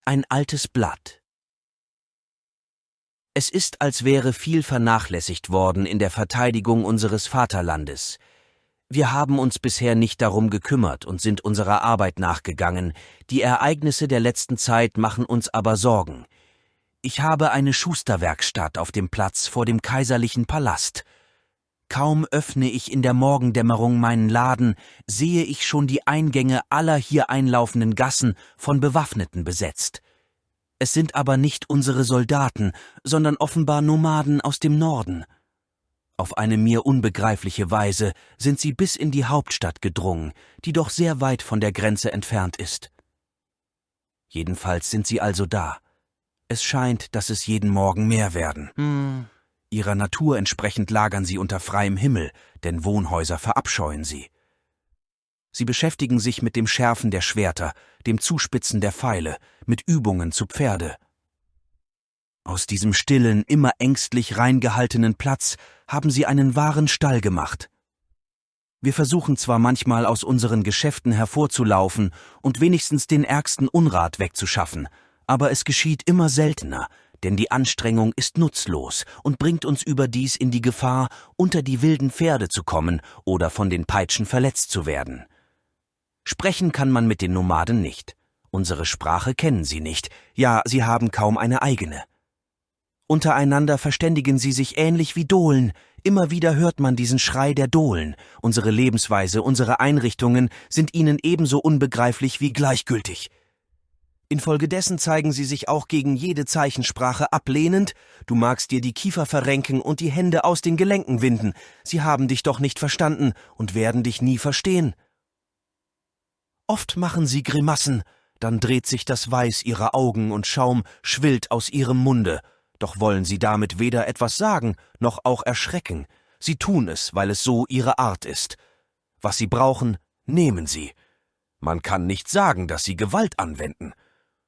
Ein altes Blatt. Es ist, als wäre viel vernachlässigt worden in der Verteidigung unseres Vaterlandes. Wir haben uns bisher nicht darum gekümmert und sind unserer Arbeit nachgegangen. Die Ereignisse der letzten Zeit machen uns aber Sorgen. Ich habe eine Schusterwerkstatt auf dem Platz vor dem kaiserlichen Palast. Kaum öffne ich in der Morgendämmerung meinen Laden, sehe ich schon die Eingänge aller hier einlaufenden Gassen von Bewaffneten besetzt. Es sind aber nicht unsere Soldaten, sondern offenbar Nomaden aus dem Norden. Auf eine mir unbegreifliche Weise sind sie bis in die Hauptstadt gedrungen, die doch sehr weit von der Grenze entfernt ist. Jedenfalls sind sie also da. Es scheint, dass es jeden Morgen mehr werden. Ihrer Natur entsprechend lagern sie unter freiem Himmel, denn Wohnhäuser verabscheuen sie. Sie beschäftigen sich mit dem Schärfen der Schwerter, dem Zuspitzen der Pfeile, mit Übungen zu Pferde. Aus diesem stillen, immer ängstlich reingehaltenen Platz haben sie einen wahren Stall gemacht. Wir versuchen zwar manchmal aus unseren Geschäften hervorzulaufen und wenigstens den ärgsten Unrat wegzuschaffen, aber es geschieht immer seltener, denn die Anstrengung ist nutzlos und bringt uns überdies in die Gefahr, unter die wilden Pferde zu kommen oder von den Peitschen verletzt zu werden. Sprechen kann man mit den Nomaden nicht. Unsere Sprache kennen sie nicht, ja, sie haben kaum eine eigene. Untereinander verständigen sie sich ähnlich wie Dohlen. Immer wieder hört man diesen Schrei der Dohlen. Unsere Lebensweise, unsere Einrichtungen sind ihnen ebenso unbegreiflich wie gleichgültig. Infolgedessen zeigen sie sich auch gegen jede Zeichensprache ablehnend. Du magst dir die Kiefer verrenken und die Hände aus den Gelenken winden. Sie haben dich doch nicht verstanden und werden dich nie verstehen. Oft machen sie Grimassen, dann dreht sich das Weiß ihrer Augen und Schaum schwillt aus ihrem Munde. Doch wollen sie damit weder etwas sagen, noch auch erschrecken. Sie tun es, weil es so ihre Art ist. Was sie brauchen, nehmen sie. Man kann nicht sagen, dass sie Gewalt anwenden.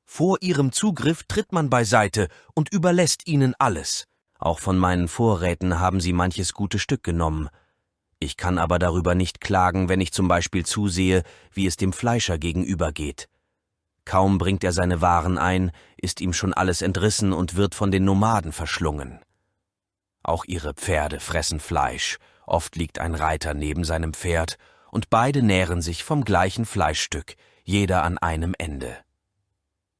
Vor ihrem Zugriff tritt man beiseite und überlässt ihnen alles. Auch von meinen Vorräten haben sie manches gute Stück genommen. Ich kann aber darüber nicht klagen, wenn ich zum Beispiel zusehe, wie es dem Fleischer gegenübergeht. Kaum bringt er seine Waren ein, ist ihm schon alles entrissen und wird von den Nomaden verschlungen. Auch ihre Pferde fressen Fleisch, oft liegt ein Reiter neben seinem Pferd, und beide nähren sich vom gleichen Fleischstück, jeder an einem Ende.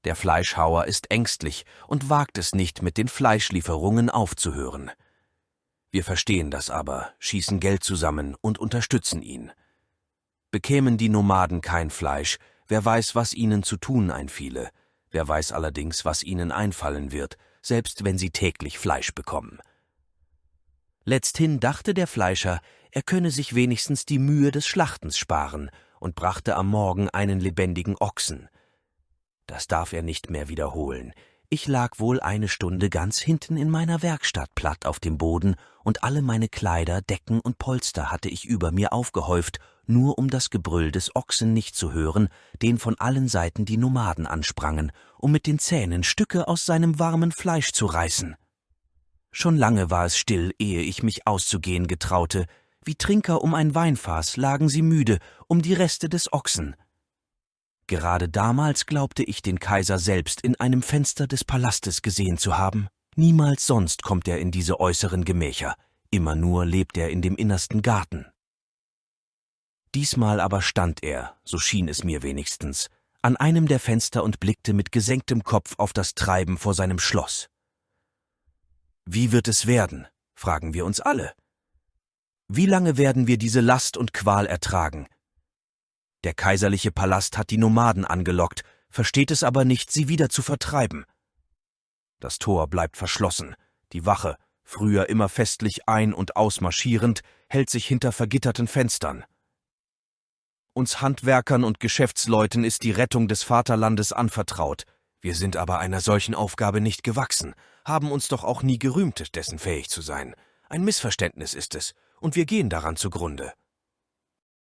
Der Fleischhauer ist ängstlich und wagt es nicht, mit den Fleischlieferungen aufzuhören. Wir verstehen das aber, schießen Geld zusammen und unterstützen ihn. Bekämen die Nomaden kein Fleisch, wer weiß, was ihnen zu tun einfiele. Wer weiß allerdings, was ihnen einfallen wird, selbst wenn sie täglich Fleisch bekommen. Letzthin dachte der Fleischer, er könne sich wenigstens die Mühe des Schlachtens sparen und brachte am Morgen einen lebendigen Ochsen. Das darf er nicht mehr wiederholen. Ich lag wohl eine Stunde ganz hinten in meiner Werkstatt platt auf dem Boden und alle meine Kleider, Decken und Polster hatte ich über mir aufgehäuft, nur um das Gebrüll des Ochsen nicht zu hören, den von allen Seiten die Nomaden ansprangen, um mit den Zähnen Stücke aus seinem warmen Fleisch zu reißen. Schon lange war es still, ehe ich mich auszugehen getraute. Wie Trinker um ein Weinfass lagen sie müde um die Reste des Ochsen. Gerade damals glaubte ich, den Kaiser selbst in einem Fenster des Palastes gesehen zu haben. Niemals sonst kommt er in diese äußeren Gemächer, immer nur lebt er in dem innersten Garten. Diesmal aber stand er, so schien es mir wenigstens, an einem der Fenster und blickte mit gesenktem Kopf auf das Treiben vor seinem Schloss. Wie wird es werden, fragen wir uns alle. Wie lange werden wir diese Last und Qual ertragen? Der kaiserliche Palast hat die Nomaden angelockt, versteht es aber nicht, sie wieder zu vertreiben. Das Tor bleibt verschlossen, die Wache, früher immer festlich ein- und ausmarschierend, hält sich hinter vergitterten Fenstern. Uns Handwerkern und Geschäftsleuten ist die Rettung des Vaterlandes anvertraut. Wir sind aber einer solchen Aufgabe nicht gewachsen, haben uns doch auch nie gerühmt, dessen fähig zu sein. Ein Missverständnis ist es, und wir gehen daran zugrunde.